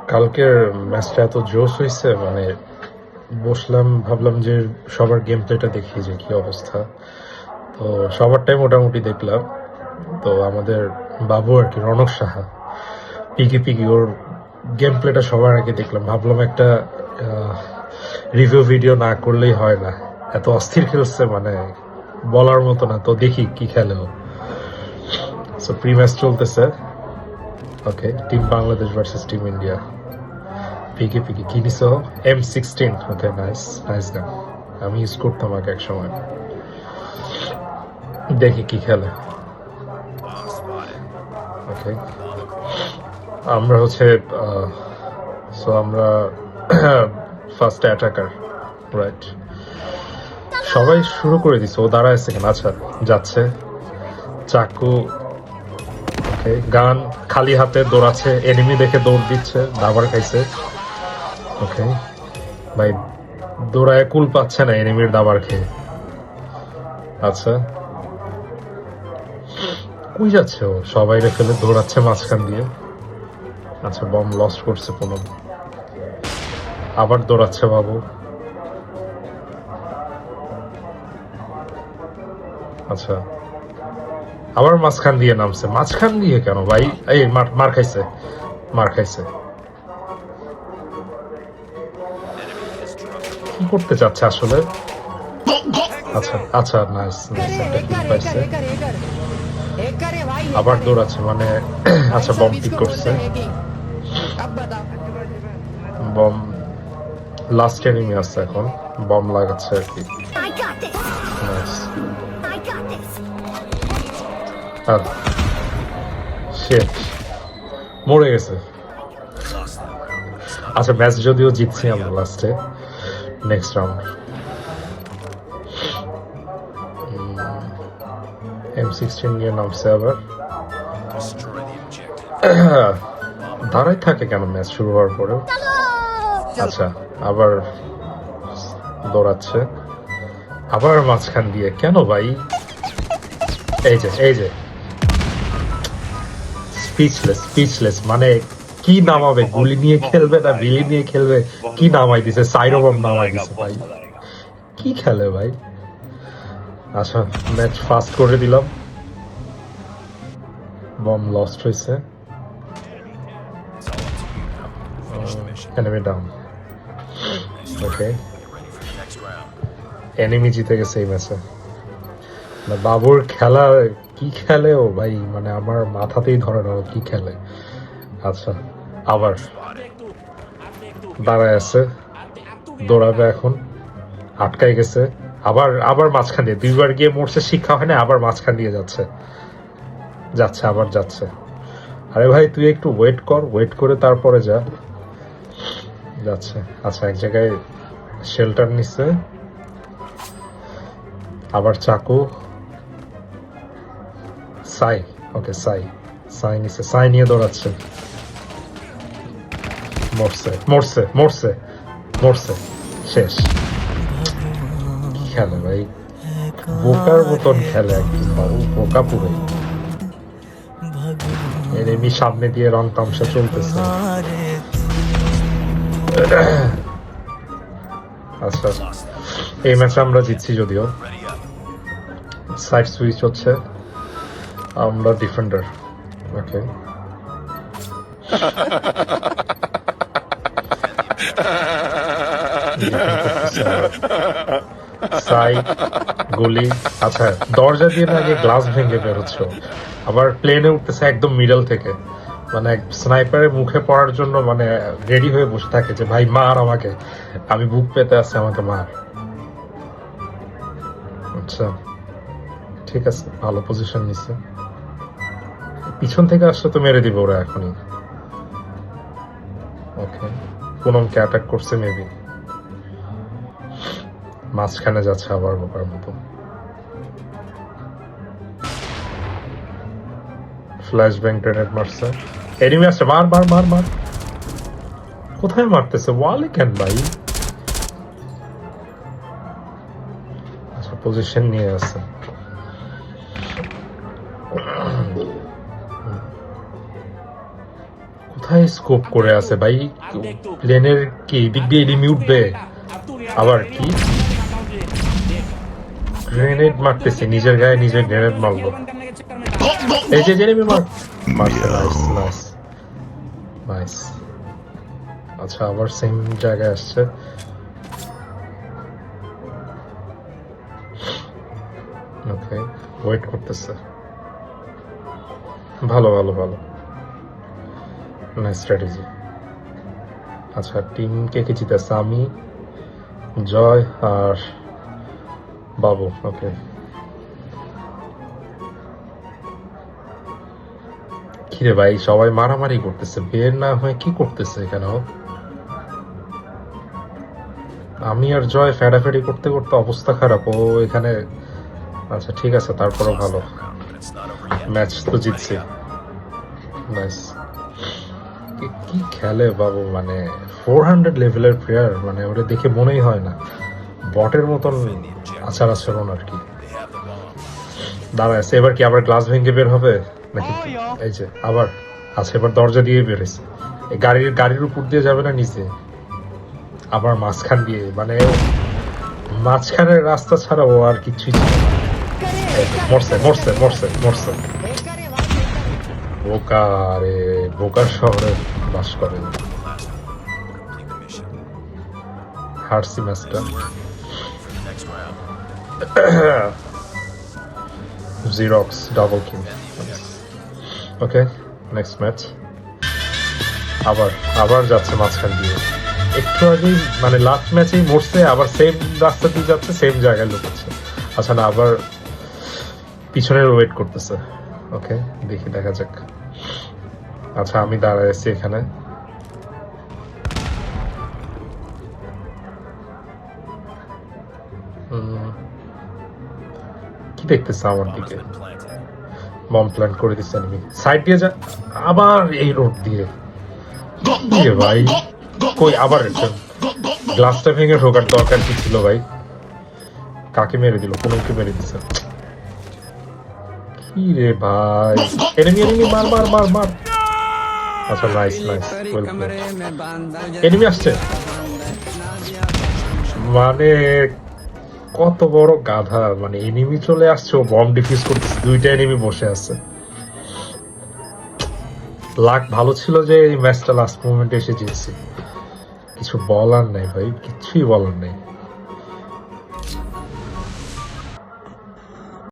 কালকের ম্যাচটা এত জোশ হয়েছে, মানে বসলাম ভাবলাম যে সবার গেম প্লেটা দেখি যে কি অবস্থা। তো সবারটাই মোটামুটি দেখলাম। তো আমাদের বাবু আর কি, রনক সাহা, পিকি পিকি, ওর গেম প্লেটা সবার আগে দেখলাম। ভাবলাম একটা রিভিউ ভিডিও না করলেই হয় না, এত অস্থির খেলছে, মানে বলার মতো না। তো দেখি কি খেলে ও। সো প্রি ম্যাচ চলতেছে। Okay, team Bangladesh versus team India. PK PK কি নিছো? M16। ওকে, নাইস নাইস গান। আমি ইউজ করতাম আগে এক সময়। দেখি কি খেলে। ওকে, আমরা হচ্ছে সো আমরা ফার্স্ট অ্যাটাকার, রাইট? সবাই শুরু করে দিছে, ও দাঁড়ায় সেকেন্ড। আচ্ছা, যাচ্ছে চাকু। ওকে, গান খালি হাতে দৌড়াচ্ছে, এনিমি দেখে দৌড় দিচ্ছে, দাবার খাইছে। ওকে ভাই, দৌড়ায় কুল পাচ্ছে না এনিমির দাবার খেয়ে। আচ্ছা, কই যাচ্ছে ও? সবাই ফেলে দৌড়াচ্ছে মাঝখান দিয়ে। আচ্ছা, বম লস করছে কোনো। আবার দৌড়াচ্ছে বাবু। আচ্ছা, আবার মাঝখান দিয়ে নামছে। মাঝখান দিয়ে কেন ভাই? এই মার খাইছে, মার খাইছে। কি করতে চাচ্ছে আসলে? আচ্ছা আচ্ছা, নাইস নাইস, একটা কিল পাইছে। আবার দৌড়াচ্ছে, মানে আচ্ছা, বম পিক করছে। বম লাস্ট এনিমি আছে এখন, বম লাগাচ্ছে আর কি। নাইস। আর শেট, মরে গেছে। আচ্ছা, ম্যাচ যদিও জিতছি আমরা লাস্টে, নেক্সট রাউন্ড। M16 নিয়ে নামছে আবার। দাঁড়াই থাকে কেন ম্যাচ শুরু হওয়ার পরেও? আচ্ছা, আবার দৌড়াচ্ছে, আবার মাঝখান দিয়ে কেন ভাই? এই যে এই যে, স্পিচলেস স্পিচলেস, মানে কি নামাবে? গুলি নিয়ে খেলবে না বিলি নিয়ে খেলবে? কি নামাই দিছে, সাইরোবম নামাই দিছে ভাই। কি খেলে ভাই? আচ্ছা, ম্যাচ ফাস্ট করে দিলাম। বম লস্ট হয়েছে। Enemy down. ওকে, এনিমি জিতে গেছে এই ম্যাচে। বাবুর খেলা, কি খেলে ও ভাই, মানে আমার মাথাতেই ধরে না ও কি খেলে। আচ্ছা, আবার দাঁড়ায় আছে, দৌড়াবে এখন। আটকাই গেছে, আবার আবার মাঝখান দিয়ে দুইবার গিয়ে মরছে, শিক্ষা হয় না, আবার মাঝখান দিয়ে যাচ্ছে যাচ্ছে, আবার যাচ্ছে। আরে ভাই, তুই একটু ওয়েট কর, ওয়েট করে তারপরে যা। যাচ্ছে। আচ্ছা, এক জায়গায় শেল্টার নিচ্ছে। আবার চাকু। সাই। ওকে, সাই সাই নিচ্ছে, সাই নিয়ে দৌড়াচ্ছে। মরছে মরছে মরছে মরছে, শেষ। কি খেলে ভাই, বোকার মতন খেলে একদম, বাবু বোকা পুরোই। এনিমি সামনে দিয়ে রং তামসা চলতেছে। আচ্ছা, এই ম্যাচে আমরা জিতছি যদিও। সাইড সুইচ হচ্ছে, আমরা ডিফেন্ডার। ওকে, সাই গুলি। আচ্ছা, দরজা দিয়ে না আগে গ্লাস ভেঙে বেরোচ্ছে, আবার প্লেনে উঠতেছে একদম মিডল থেকে, মানে স্নাইপারের মুখে পড়ার জন্য মানে রেডি হয়ে বসে থাকে যে ভাই মার আমাকে, আমি বুক পেতে আছে, আমাকে মার। আচ্ছা, ঠিক আছে, ভালো পজিশন নিচ্ছে। পিছন থেকে আসলে তো মেরে দিবে ওরা এখনই। ওকে, পুনমকে অ্যাটাক করছে মেবি। মাঝখানে যাচ্ছে আবার বোকার মতো। ফ্ল্যাশ ব্যাং গ্রেনেড মারছে, এনিমি আসছে, মার মার মার মার। কোথায় মারতেছে? ওয়ালে কেন ভাই? আচ্ছা, পজিশন নিয়ে আছে। কোথায় কোথায় স্কোপ করে আছে ভাই? প্লেনের কি দিক দিয়ে এনিমি উঠবে? আবার কি গ্রেনেড মারতেছে, নিজের গায়ে নিজে গ্রেনেড মারলো। এই যে এনিমি মারছে, নাইস নাইস নাইস। আচ্ছা আবার সেম জায়গায় আসছে। ওকে, ওয়েট করতেছে। ভালো ভালো ভালো, নাইস স্ট্র্যাটেজি। আচ্ছা টিম কে কে জিতেছে? আমি, জয় আর বাবু। ওকে, কিরে ভাই সবাই মারামারি করতেছে, বের না হয়ে কি করতেছে এখানে? আমি আর জয় ফেডাফেডি করতে করতে অবস্থা খারাপ। ও এখানে, আচ্ছা ঠিক আছে, তারপরও ভালো, ম্যাচ তো জিতছি। নাইস। কি খেলে বাবু, মানে 400 লেভেলের প্লেয়ার, মানে ওটা দেখে মনেই হয় না বটের মতন আচার আচরণ আর কি। দাঁড়াচ্ছে এবার কি আবার গ্লাস ভেঙে বের হবে নাকি? এই যে আবার, আচ্ছা এবার দরজা দিয়ে বেরোছে। এই গাড়ির উপর দিয়ে যাবে না নিচে, আবার মাঝখান দিয়ে, মানে মাঝখানের রাস্তা ছাড়া ও আর কিছুই ছিল না। মরছে মরছে মরছে মরছে। বোকা রে, বোকার শহরে বাস করে। হারসি ম্যাচটা। Xerox double kill. Okay, next match. আবার আবার যাচ্ছে মাঝখান দিয়ে। একটু আগেই মানে লাস্ট ম্যাচেই মরছে, আবার সেম রাস্তা দিয়ে যাচ্ছে, সেম জায়গায় লুকাচ্ছে। আচ্ছা না, আবার পিছনের ওয়েট করতেছে। ওকে, দেখি দেখা যাক। আচ্ছা আমি দাঁড়ায় আছি এখানে। কি দেখতেছে আমার দিকে? বম প্ল্যান্ট করে দিচ্ছে এনিমি। সাইড দিয়ে যা, আবার এই রোড দিয়ে দিয়ে ভাই। কই আবার গ্লাসটা ভেঙে ঢোকার দরকার কি ছিল ভাই? কাকে মেরে দিল? কোনকে মেরে দিছে? কি রে ভাই, এনিমি এনিমি, মার মার মার মার। আচ্ছা নাইস নাইস, এনিমি আসছে। মানে কত বড় গাধা, মানে এনিমি চলে আসছে, ও বম ডিফিউজ করতেছে, দুইটা এনিমি বসে আছে। লাক ভালো ছিল যে এই ম্যাচটা লাস্ট মোমেন্টে এসে জিতছি। কিছু বলার নেই ভাই, কিচ্ছুই বলার নেই।